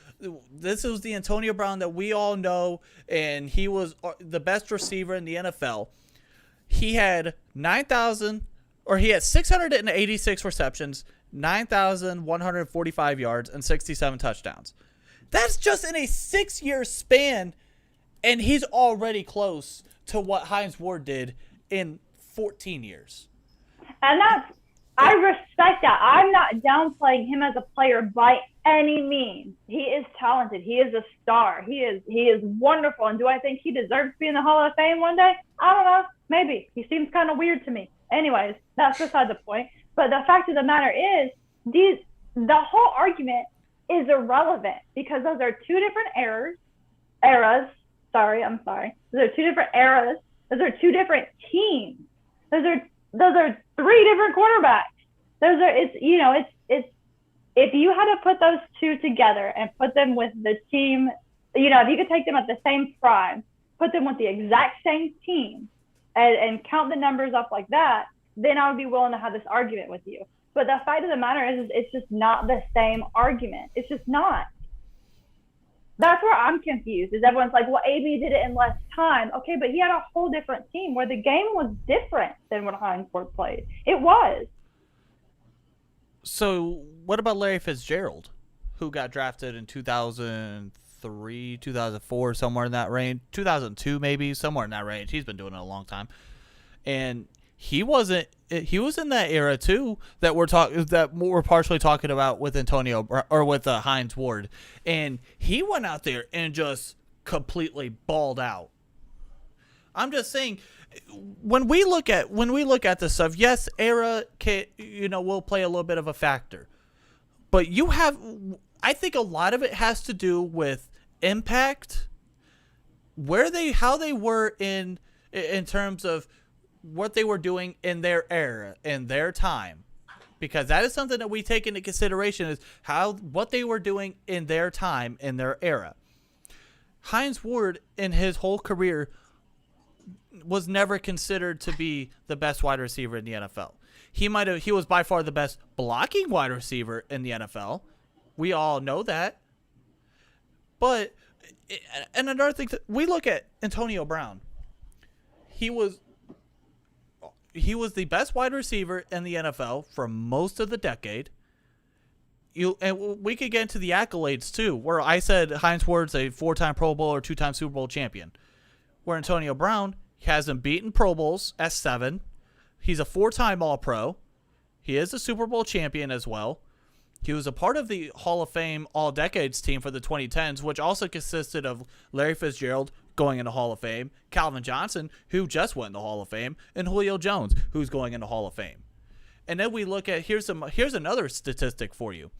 this was the Antonio Brown that we all know, and he was the best receiver in the NFL. He had 686 receptions, 9,145 yards, and 67 touchdowns. That's just in a 6-year span, and he's already close to what Hines Ward did in 14 years. And I respect that. I'm not downplaying him as a player by any means. He is talented. He is a star. He is wonderful. And do I think he deserves to be in the Hall of Fame one day? I don't know. Maybe. He seems kind of weird to me. Anyways, that's beside the point. But the fact of the matter is, the whole argument is irrelevant because those are two different eras. Sorry. Those are two different eras. Those are two different teams. Those are three different quarterbacks. It's if you had to put those two together and put them with the team, if you could take them at the same prime, put them with the exact same team and count the numbers up like that, then I would be willing to have this argument with you. But the fact of the matter is it's just not the same argument. It's just not. That's where I'm confused, is everyone's like, well, AB did it in less time. Okay, but he had a whole different team where the game was different than when Hines Ward played. It was. So what about Larry Fitzgerald, who got drafted in 2003, 2004, somewhere in that range, 2002 maybe, somewhere in that range. He's been doing it a long time. And he was in that era too that we're partially talking about with Hines Ward, and he went out there and just completely balled out. I'm just saying, when we look at this stuff, yes, era will play a little bit of a factor, but I think a lot of it has to do with impact, how they were in terms of what they were doing in their era, in their time, because that is something that we take into consideration, is what they were doing in their time, in their era. Hines Ward in his whole career was never considered to be the best wide receiver in the NFL. He was by far the best blocking wide receiver in the NFL. We all know that. But, and another thing, we look at Antonio Brown. He was the best wide receiver in the NFL for most of the decade. And we could get into the accolades too, where I said Hines Ward's a 4-time Pro Bowl or 2-time Super Bowl champion. Where Antonio Brown hasn't beaten Pro Bowls at 7. He's a 4-time All-Pro. He is a Super Bowl champion as well. He was a part of the Hall of Fame All-Decades team for the 2010s, which also consisted of Larry Fitzgerald going into Hall of Fame, Calvin Johnson, who just went into Hall of Fame, and Julio Jones, who's going into Hall of Fame. And then we look at, here's another statistic for you.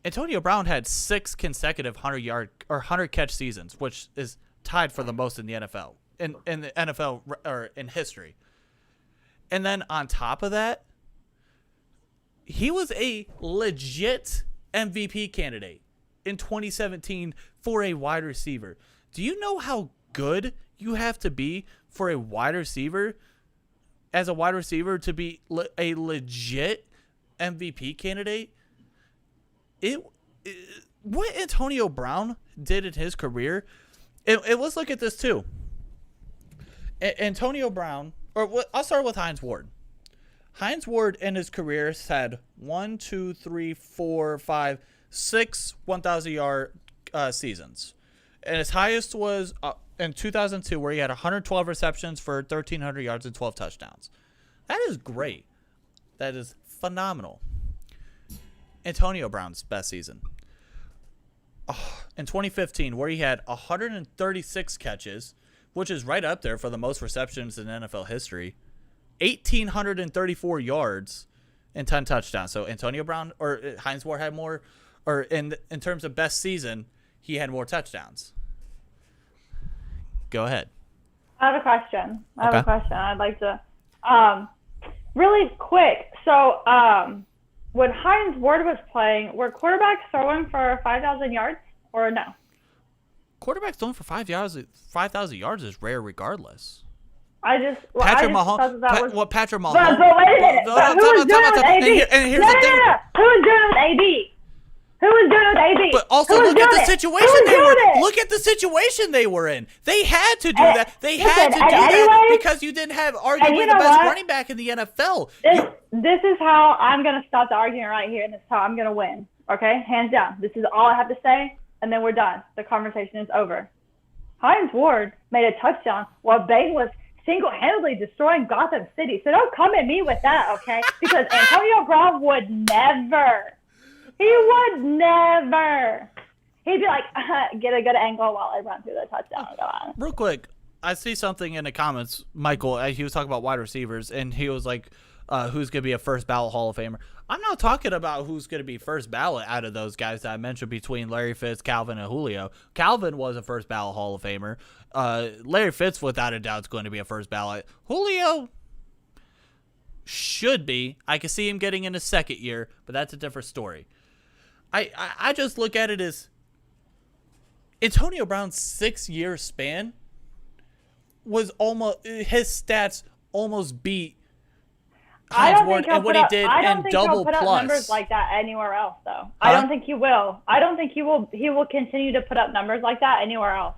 Antonio Brown had 6 consecutive 100-catch seasons, which is tied for the most in the NFL, in the NFL or in history. And then on top of that, he was a legit MVP candidate in 2017 for a wide receiver. Do you know how good you have to be for a wide receiver, as a wide receiver, to be a legit MVP candidate? What Antonio Brown did in his career, and let's look at this too. Antonio Brown, I'll start with Hines Ward. Hines Ward in his career has had 6 1,000-yard seasons. And his highest was in 2002, where he had 112 receptions for 1,300 yards and 12 touchdowns. That is great. That is phenomenal. Antonio Brown's best season. In 2015, where he had 136 catches, which is right up there for the most receptions in NFL history, 1,834 yards and 10 touchdowns. So Antonio Brown or Hines Ward had more, or in terms of best season, he had more touchdowns. Go ahead. I have a question. I'd like to, really quick. So, when Hines Ward was playing, were quarterbacks throwing for 5,000 yards or no? Quarterbacks throwing for 5,000 yards is rare regardless. Patrick Mahomes. Patrick Mahomes. But wait a minute. Who was doing it with AB? And here's the thing. Who was doing it with AB? Who was doing it with AB? But also look at the situation they were. Look at the situation they were in. They had to do that. They had to do that because you didn't have arguably the best running back in the NFL. This is how I'm gonna stop the argument right here, and this is how I'm gonna win. Okay, hands down. This is all I have to say, and then we're done. The conversation is over. Hines Ward made a touchdown while Bane was single-handedly destroying Gotham City. So don't come at me with that, okay? Because Antonio Brown would never. He would never. He'd be like, get a good angle while I run through the touchdown. Go on. Real quick, I see something in the comments, Michael. He was talking about wide receivers, and he was like, who's going to be a first ballot Hall of Famer. I'm not talking about who's going to be first ballot out of those guys that I mentioned between Larry Fitz, Calvin, and Julio. Calvin was a first ballot Hall of Famer. Larry Fitz, without a doubt, is going to be a first ballot. Julio should be. I can see him getting in his second year, but that's a different story. I just look at it as Antonio Brown's 6-year span was almost, his stats almost beat Hines Ward and what he did and double put plus. Up numbers like that anywhere else, though. I don't think he will. I don't think he will continue to put up numbers like that anywhere else.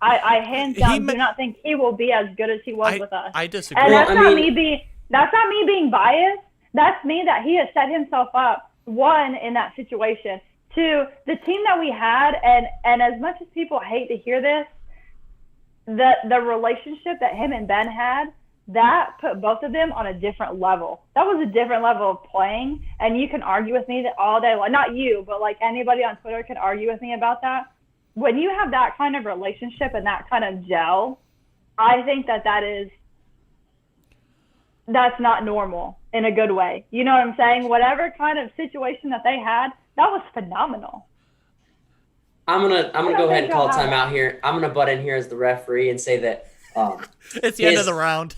I hands down do not think he will be as good as he was with us. I disagree. And that's not me being biased. That's me that he has set himself up, one, in that situation. Two, the team that we had, and as much as people hate to hear this, the relationship that him and Ben had, that put both of them on a different level. That was a different level of playing, and you can argue with me that all day long. Not you, but like anybody on Twitter can argue with me about that. When you have that kind of relationship and that kind of gel, I think that's not normal in a good way. You know what I'm saying? Whatever kind of situation that they had, that was phenomenal. I'm gonna go ahead and call time out here. I'm gonna butt in here as the referee and say that it's the end of the round.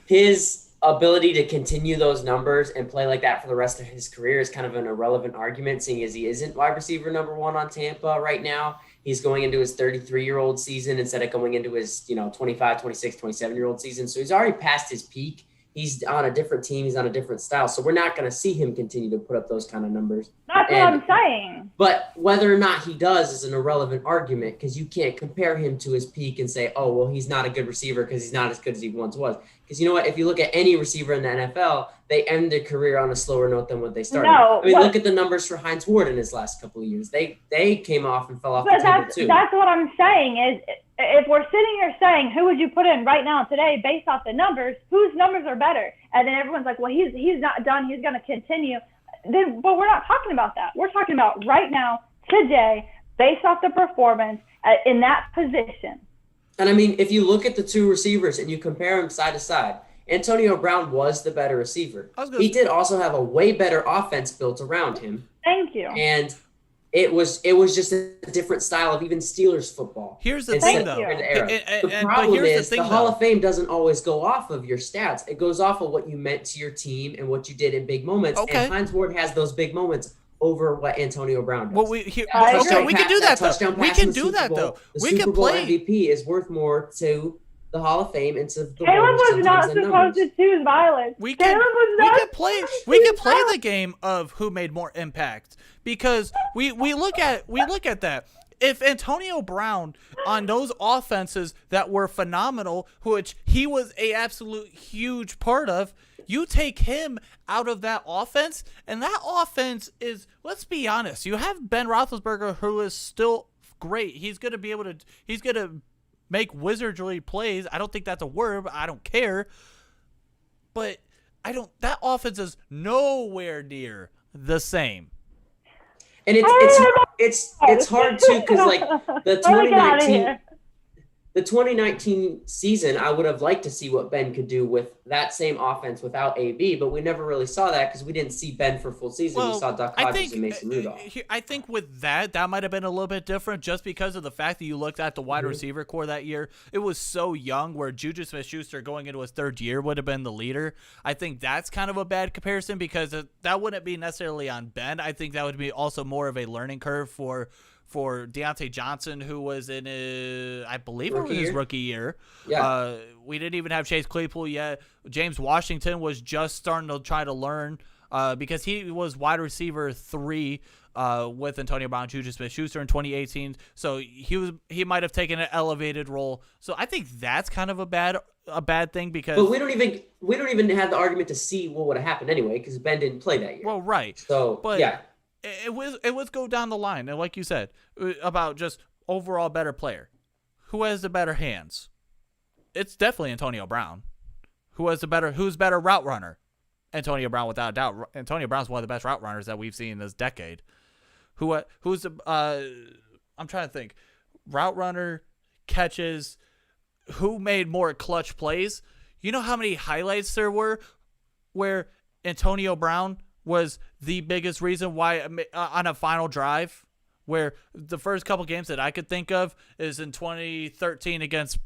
His ability to continue those numbers and play like that for the rest of his career is kind of an irrelevant argument, seeing as he isn't wide receiver number 1 on Tampa right now. He's going into his 33-year-old season instead of going into his 25, 26, 27-year-old season. So he's already past his peak. He's on a different team. He's on a different style. So we're not going to see him continue to put up those kind of numbers. That's what I'm saying. But whether or not he does is an irrelevant argument, because you can't compare him to his peak and say, oh, well, he's not a good receiver because he's not as good as he once was. Because you know what? If you look at any receiver in the NFL, they end their career on a slower note than what they started. Look at the numbers for Hines Ward in his last couple of years. They came off and fell off the table too. That's what I'm saying is, if we're sitting here saying who would you put in right now today based off the numbers, whose numbers are better? And then everyone's like, well, he's not done. He's going to continue. But we're not talking about that. We're talking about right now, today, based off the performance in that position. And I mean, if you look at the two receivers and you compare them side to side, Antonio Brown was the better receiver. He did also have a way better offense built around him. Thank you. And it was just a different style of even Steelers football. Here's the thing, though. The problem is the Hall of Fame doesn't always go off of your stats. It goes off of what you meant to your team and what you did in big moments. Okay. And Hines Ward has those big moments over what Antonio Brown does. Well, we can do that, though. We can do that, though. The Super Bowl MVP is worth more to the Hall of Fame and to the Caleb was not supposed to choose violence. We can play the game of who made more impact, because we look at that. If Antonio Brown on those offenses that were phenomenal, which he was a absolute huge part of, you take him out of that offense, and that offense is, let's be honest, you have Ben Roethlisberger, who is still great. He's going to make wizardry plays. I don't think that's a word, but I don't care. But that offense is nowhere near the same. And it's hard too, because like the 2019 season, I would have liked to see what Ben could do with that same offense without AB, but we never really saw that because we didn't see Ben for full season. We saw Duck Hodges and Mason Rudolph. I think with that might have been a little bit different, just because of the fact that you looked at the wide receiver core that year. It was so young, where Juju Smith-Schuster going into his third year would have been the leader. I think that's kind of a bad comparison, because that wouldn't be necessarily on Ben. I think that would be also more of a learning curve for Deontay Johnson, who was in his rookie year. Yeah. We didn't even have Chase Claypool yet. James Washington was just starting to try to learn, because he was wide receiver 3 with Antonio Brown, Juju Smith-Schuster in 2018. So he might have taken an elevated role. So I think that's kind of a bad thing, because. But we don't even have the argument to see what would have happened anyway, because Ben didn't play that year. Well, right. So yeah. It was go down the line, and like you said, about just overall better player. Who has the better hands? it's definitely Antonio Brown. Who's better route runner? Antonio Brown, without a doubt. Antonio Brown's one of the best route runners that we've seen in this decade. I'm trying to think. Route runner, catches, who made more clutch plays? You know how many highlights there were where Antonio Brown was the biggest reason why on a final drive, where the first couple games that I could think of is in 2013 against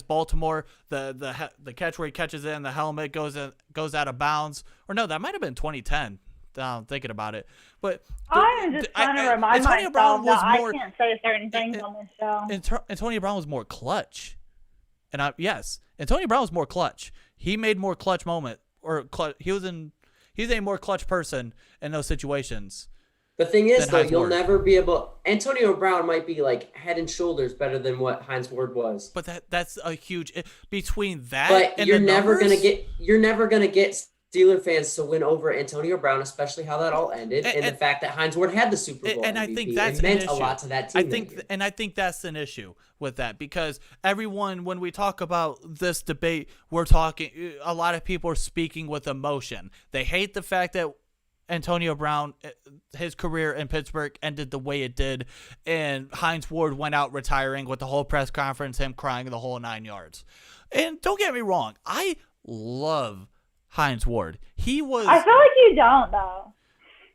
Baltimore, the catch where he catches it and the helmet goes out of bounds. Or no, that might have been 2010. Now I'm thinking about it, but I'm just trying to remind myself that I can't say certain things on this show. Antonio Brown was more clutch, and Antonio Brown was more clutch. He made more clutch moment, he's a more clutch person in those situations. The thing is, though, you'll never be able. Antonio Brown might be like head and shoulders better than what Hines Ward was. But that's a huge between that. But and you're never gonna get Steeler fans to win over Antonio Brown, especially how that all ended, and the fact that Hines Ward had the Super Bowl and MVP. I think that's meant a lot to that team. I think that's an issue with that, because everyone, when we talk about this debate, a lot of people are speaking with emotion. They hate the fact that Antonio Brown, his career in Pittsburgh ended the way it did, and Hines Ward went out retiring with the whole press conference, him crying the whole 9 yards. And don't get me wrong, I love Hines Ward. I feel like you don't, though.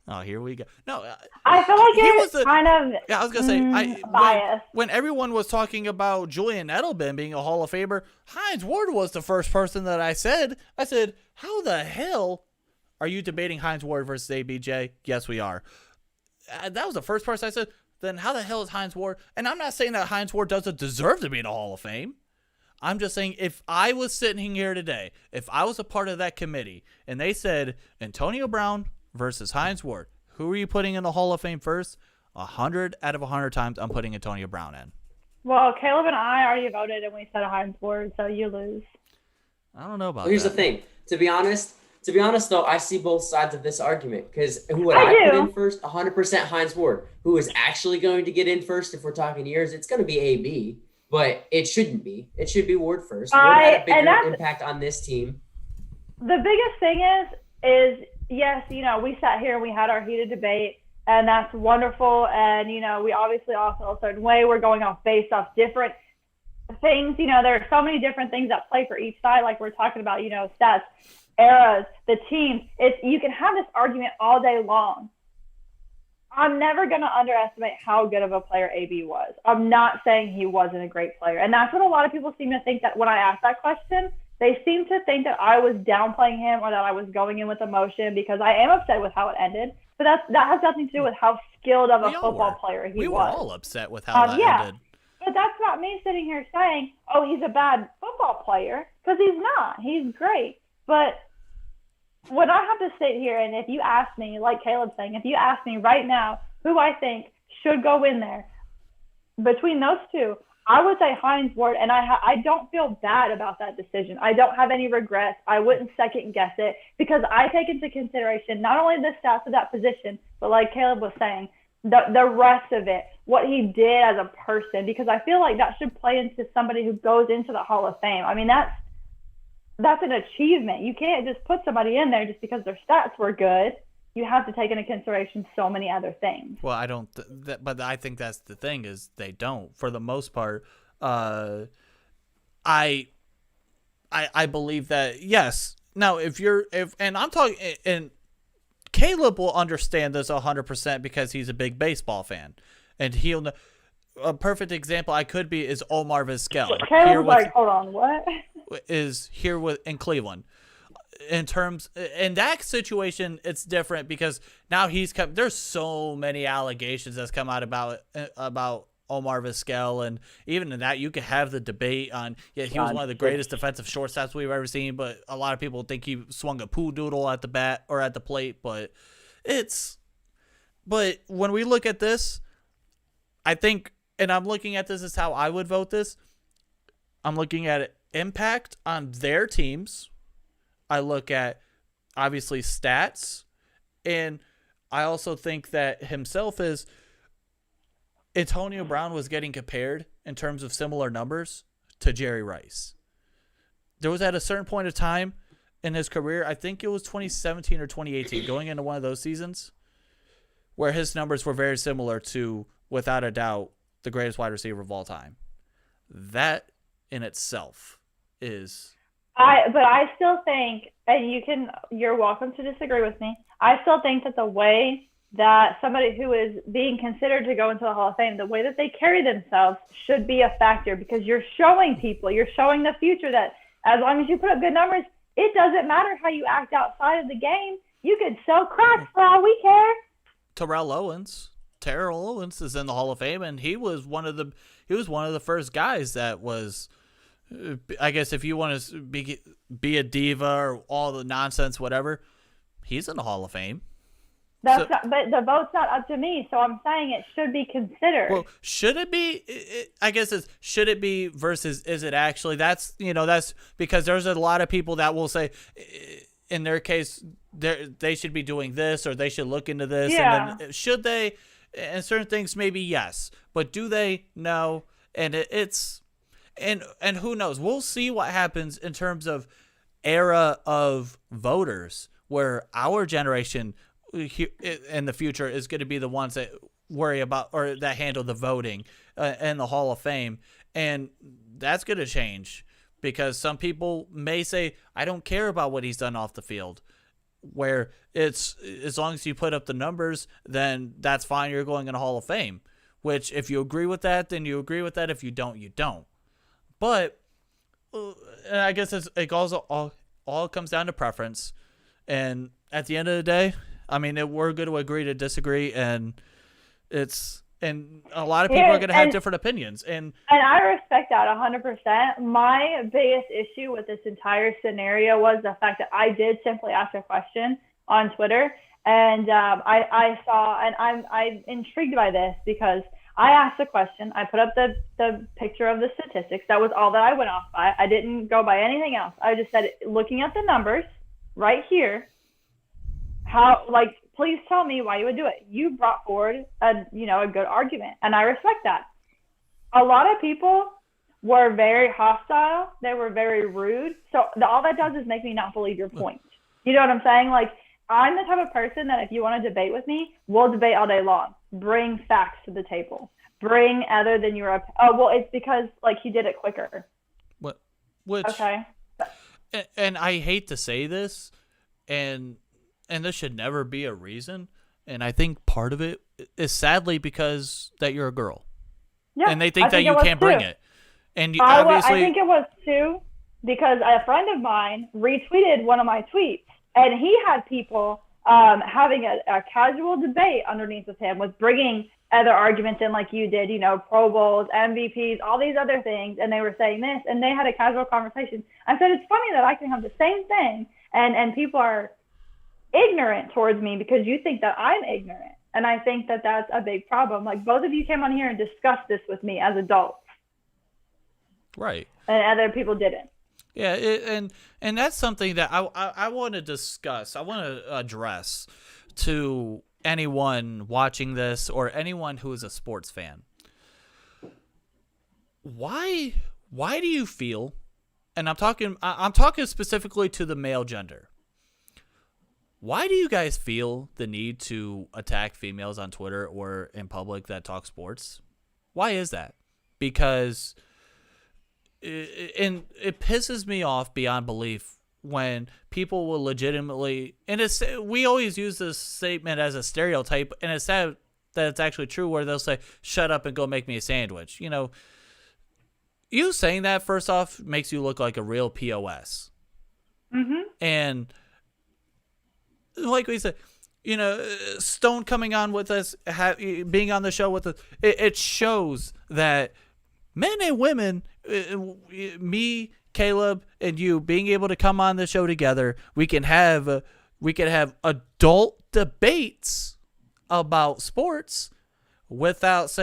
Oh, here we go. No, I feel like you're kind of. Yeah, I was gonna say biased. When everyone was talking about Julian Edelman being a Hall of Famer, Hines Ward was the first person that I said, how the hell are you debating Hines Ward versus ABJ? Yes, we are. That was the first person I said. Then how the hell is Hines Ward? And I'm not saying that Hines Ward doesn't deserve to be in the Hall of Fame. I'm just saying, if I was sitting here today, if I was a part of that committee, and they said Antonio Brown versus Hines Ward, who are you putting in the Hall of Fame first? 100 out of 100 times, I'm putting Antonio Brown in. Well, Caleb and I already voted, and we said Hines Ward, so you lose. I don't know about Here's that. the thing. To be honest, though, I see both sides of this argument, because who would I put in first? 100% Hines Ward. Who is actually going to get in first if we're talking years? It's going to be AB. But it shouldn't be. It should be Ward first. Ward had a bigger impact on this team. The biggest thing is yes, we sat here and we had our heated debate, and that's wonderful. And, we obviously all feel a certain way. We're going based off different things. There are so many different things that play for each side. Like we're talking about, stats, eras, the teams. You can have this argument all day long. I'm never going to underestimate how good of a player AB was. I'm not saying he wasn't a great player. And that's what a lot of people seem to think, that when I ask that question, they seem to think that I was downplaying him or that I was going in with emotion, because I am upset with how it ended. But that has nothing to do with how skilled of a football player he was. We were all upset with how that ended. But that's not me sitting here saying, oh, he's a bad football player, because he's not. He's great. But when I have to sit here, and if you ask me, like Caleb's saying, if you ask me right now who I think should go in there, between those two, I would say Hines Ward, and I don't feel bad about that decision. I don't have any regrets. I wouldn't second guess it, because I take into consideration not only the stats of that position, but like Caleb was saying, the rest of it, what he did as a person, because I feel like that should play into somebody who goes into the Hall of Fame. I mean, that's an achievement. You can't just put somebody in there just because their stats were good. You have to take into consideration so many other things. Well, I don't, but I think that's the thing, is they don't. For the most part, I believe that, yes. Now, and I'm talking, and Caleb will understand this 100% because he's a big baseball fan, and he'll know. A perfect example is Omar Vizquel. Caleb's like, hold on, what? Is here in Cleveland. In that situation, it's different, because now there's so many allegations that's come out about Omar Vizquel, and even in that, you could have the debate on, he was one of the greatest defensive shortstops we've ever seen, but a lot of people think he swung a poo doodle at the bat or at the plate, but when we look at this, I think, and I'm looking at this as how I would vote this, I'm looking at it, impact on their teams. I look at, obviously, stats, and I also think that himself is Antonio Brown was getting compared in terms of similar numbers to Jerry Rice. there was at a certain point of time in his career, I think it was 2017 or 2018, going into one of those seasons, where his numbers were very similar to, without a doubt, the greatest wide receiver of all time. That in itself is... But I still think, and you're welcome to disagree with me. I still think that the way that somebody who is being considered to go into the Hall of Fame, the way that they carry themselves should be a factor, because you're showing people, you're showing the future that as long as you put up good numbers, it doesn't matter how you act outside of the game. You could sell crack for all we care. Terrell Owens is in the Hall of Fame, and he was one of the first guys that was, I guess if you want to be a diva or all the nonsense, whatever, he's in the Hall of Fame. But the vote's not up to me, so I'm saying it should be considered. Well, should it be? I guess it's should it be versus is it actually? That's because there's a lot of people that will say, in their case, they should be doing this or they should look into this. Yeah. And then, should they? And certain things maybe yes, but do they? No. And it's who knows? We'll see what happens in terms of era of voters, where our generation in the future is going to be the ones that worry about or that handle the voting in the Hall of Fame. And that's going to change, because some people may say, I don't care about what he's done off the field, where it's as long as you put up the numbers, then that's fine. You're going in the Hall of Fame, which if you agree with that, then you agree with that. If you don't, you don't. But I guess it goes all comes down to preference. And at the end of the day, I mean, we're going to agree to disagree, and a lot of people are going to have different opinions. And I respect that 100%. My biggest issue with this entire scenario was the fact that I did simply ask a question on Twitter, and I saw, and I'm intrigued by this because I asked a question. I put up the picture of the statistics. That was all that I went off by. I didn't go by anything else. I just said, looking at the numbers right here, please tell me why you would do it. You brought forward a good argument, and I respect that. A lot of people were very hostile. They were very rude. So all that does is make me not believe your point. You know what I'm saying? Like, I'm the type of person that if you want to debate with me, we'll debate all day long. Bring facts to the table. Bring other than your it's because he did it quicker. Okay. And I hate to say this, and this should never be a reason. And I think part of it is sadly because that you're a girl. Yeah, and they think that you can't bring it. And obviously, I think it was too, because a friend of mine retweeted one of my tweets, and he had people having a casual debate underneath with him, with bringing other arguments in like you did, Pro Bowls, MVPs, all these other things. And they were saying this, and they had a casual conversation. I said, it's funny that I can have the same thing, and people are ignorant towards me because you think that I'm ignorant. And I think that that's a big problem. Like, both of you came on here and discussed this with me as adults. Right. And other people didn't. Yeah, and that's something that I want to discuss. I want to address to anyone watching this or anyone who is a sports fan. Why do you feel, and I'm talking specifically to the male gender, why do you guys feel the need to attack females on Twitter or in public that talk sports? Why is that? Because it pisses me off beyond belief when people will legitimately, and we always use this statement as a stereotype, and it's sad that it's actually true, where they'll say, shut up and go make me a sandwich. You saying that, first off, makes you look like a real POS. Mm-hmm. And like we said, Stone coming on with us, being on the show with us, it shows that men and women, me, Caleb, and you, being able to come on the show together, we can have adult debates about sports without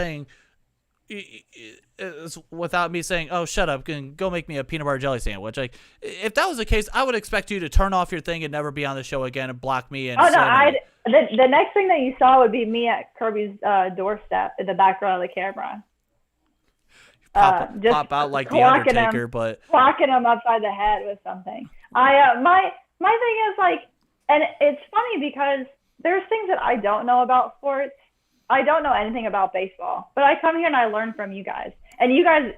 me saying, oh, shut up, and go make me a peanut butter jelly sandwich. Like, if that was the case, I would expect you to turn off your thing and never be on the show again and block me. And the next thing that you saw would be me at Kirby's doorstep in the background of the camera. pop out like the Undertaker, but clocking him upside the head with something. My thing is like, and it's funny because there's things that I don't know about sports. I don't know anything about baseball, but I come here and I learn from you guys, and you guys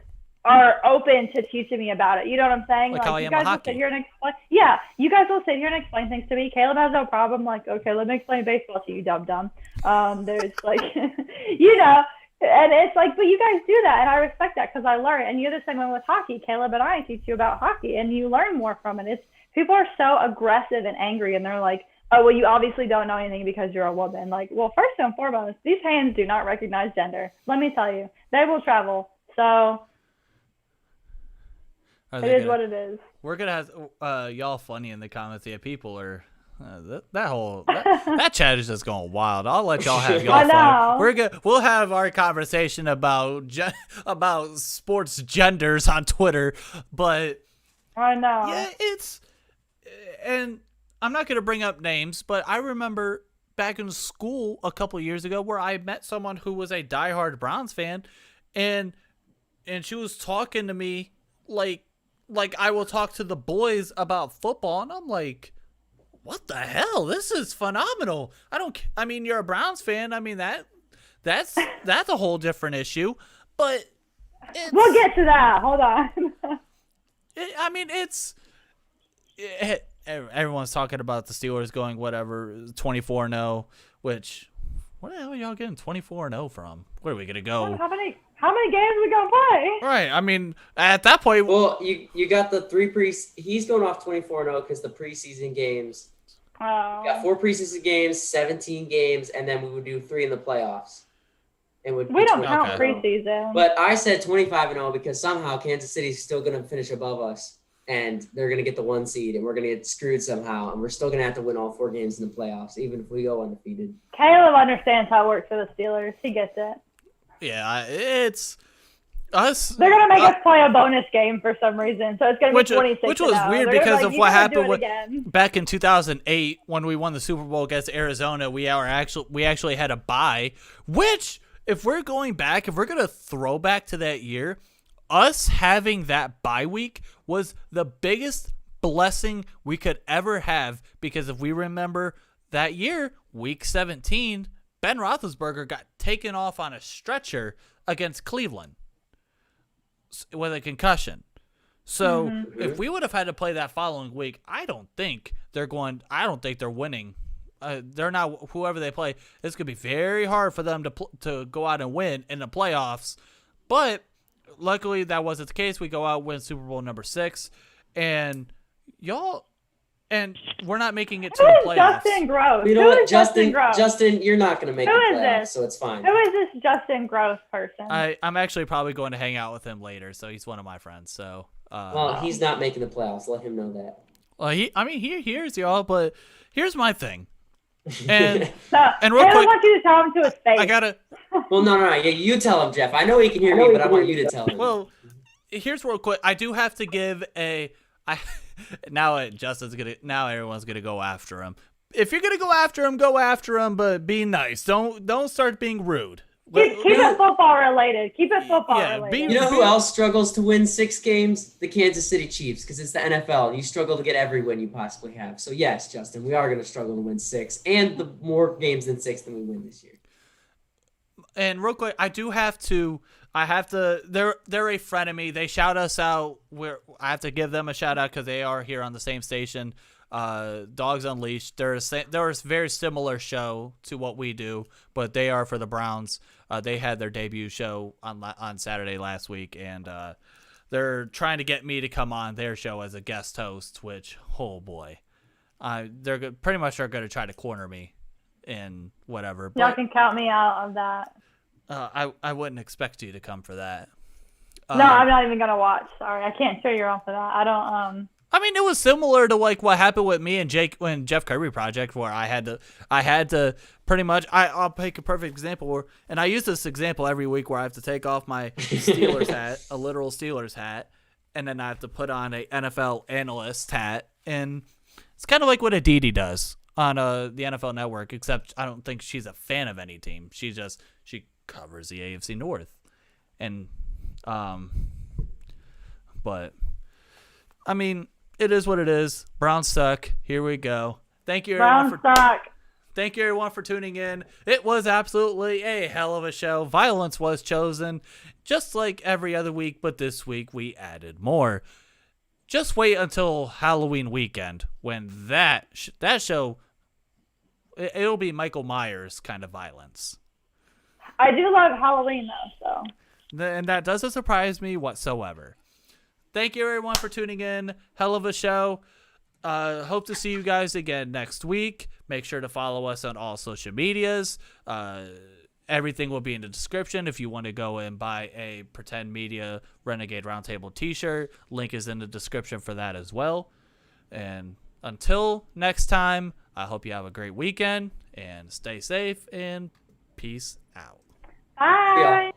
are open to teaching me about it. You know what I'm saying? Like how I you am guys with will hockey. sit here and explain. Yeah, you guys will sit here and explain things to me. Caleb has no problem. Like, okay, let me explain baseball to you, dumb. There's like, you know, and it's like, but you guys do that, and I respect that because I learn. And you're the same way with hockey. Caleb and I teach you about hockey, and you learn more from it. It's people are so aggressive and angry, and they're like, oh, well, you obviously don't know anything because you're a woman. Like, well, first and foremost, these hands do not recognize gender. Let me tell you, they will travel. So it is what it is. We're gonna have y'all funny in the comments. Yeah, people are that chat is just going wild. I'll let y'all have y'all fun. We'll have our conversation about sports genders on Twitter, but I know. Yeah, and I'm not gonna bring up names, but I remember back in school a couple years ago where I met someone who was a diehard Browns fan, and she was talking to me like I will talk to the boys about football, and I'm like, what the hell? This is phenomenal. I mean, you're a Browns fan. I mean, that's a whole different issue, but we'll get to that. Hold on. Everyone's talking about the Steelers going whatever 24-0, which where the hell are y'all getting 24-0 from? Where are we gonna go? How many games are we gonna play? Right. I mean, at that point. Well, you got the he's going off 24-0 because the preseason games. Oh. We got 4 preseason games, 17 games, and then we would do 3 in the playoffs. And we don't count preseason. But I said 25-0 because somehow Kansas City's still going to finish above us, and they're going to get the 1 seed, and we're going to get screwed somehow, and we're still going to have to win all 4 games in the playoffs, even if we go undefeated. Caleb understands how it works for the Steelers. He gets it. Yeah, it's us. They're going to make us play a bonus game for some reason, so it's going to be 26-0. Which was weird because of what happened back in 2008 when we won the Super Bowl against Arizona. We actually had a bye, which if we're going back, if we're going to throw back to that year, us having that bye week was the biggest blessing we could ever have, because if we remember that year, week 17, Ben Roethlisberger got taken off on a stretcher against Cleveland with a concussion. So if we would have had to play that following week, I don't think they're winning. They're not, whoever they play, it's going to be very hard for them to go out and win in the playoffs. But luckily that wasn't the case. We go out, win Super Bowl number 6, and we're not making it to the playoffs. Justin Gross? You know what, Justin, you're not going to make the playoffs, so it's fine. Who is this Justin Gross person? I'm actually probably going to hang out with him later, so he's one of my friends. So, well, he's not making the playoffs. Let him know that. Well, he hears y'all, but here's my thing. And real quick, I don't want you to tell him to his face. I gotta. Well, no. Yeah, you tell him, Jeff. I know he can hear me, but I want you to tell him. Well, here's real quick. I do have to give now everyone's gonna go after him. If you're gonna go after him, but be nice. Don't start being rude. Keep it football related. Related. You know who else struggles to win 6 games? The Kansas City Chiefs, because it's the NFL. You struggle to get every win you possibly have. So yes, Justin, we are going to struggle to win 6, and the more games than 6 than we win this year. And real quick, they're a friend of me. They shout us out. I have to give them a shout out because they are here on the same station. Dogs Unleashed. They're a very similar show to what we do, but they are for the Browns. They had their debut show on Saturday last week, and they're trying to get me to come on their show as a guest host, which, oh boy, they're pretty much are going to try to corner me in whatever. Y'all can count me out of that. I wouldn't expect you to come for that. No, I'm not even going to watch. Sorry, I can't show you on for that. I don't. I mean, it was similar to like what happened with me and Jake when Jeff Kirby Project, where I had to pretty much. I'll take a perfect example and I use this example every week where I have to take off my Steelers hat, a literal Steelers hat, and then I have to put on a NFL analyst hat, and it's kind of like what Aditi does on the NFL Network, except I don't think she's a fan of any team. She covers the AFC North, and But I mean, it is what it is. Browns suck. Here we go. Thank you, everyone. Thank you, everyone, for tuning in. It was absolutely a hell of a show. Violence was chosen, just like every other week, but this week we added more. Just wait until Halloween weekend when that show, it'll be Michael Myers kind of violence. I do love Halloween, though, so. And that doesn't surprise me whatsoever. Thank you, everyone, for tuning in. Hell of a show. Hope to see you guys again next week. Make sure to follow us on all social medias. Everything will be in the description if you want to go and buy a Pretend Media Renegade Roundtable t-shirt. Link is in the description for that as well. And until next time, I hope you have a great weekend and stay safe and peace out. Bye.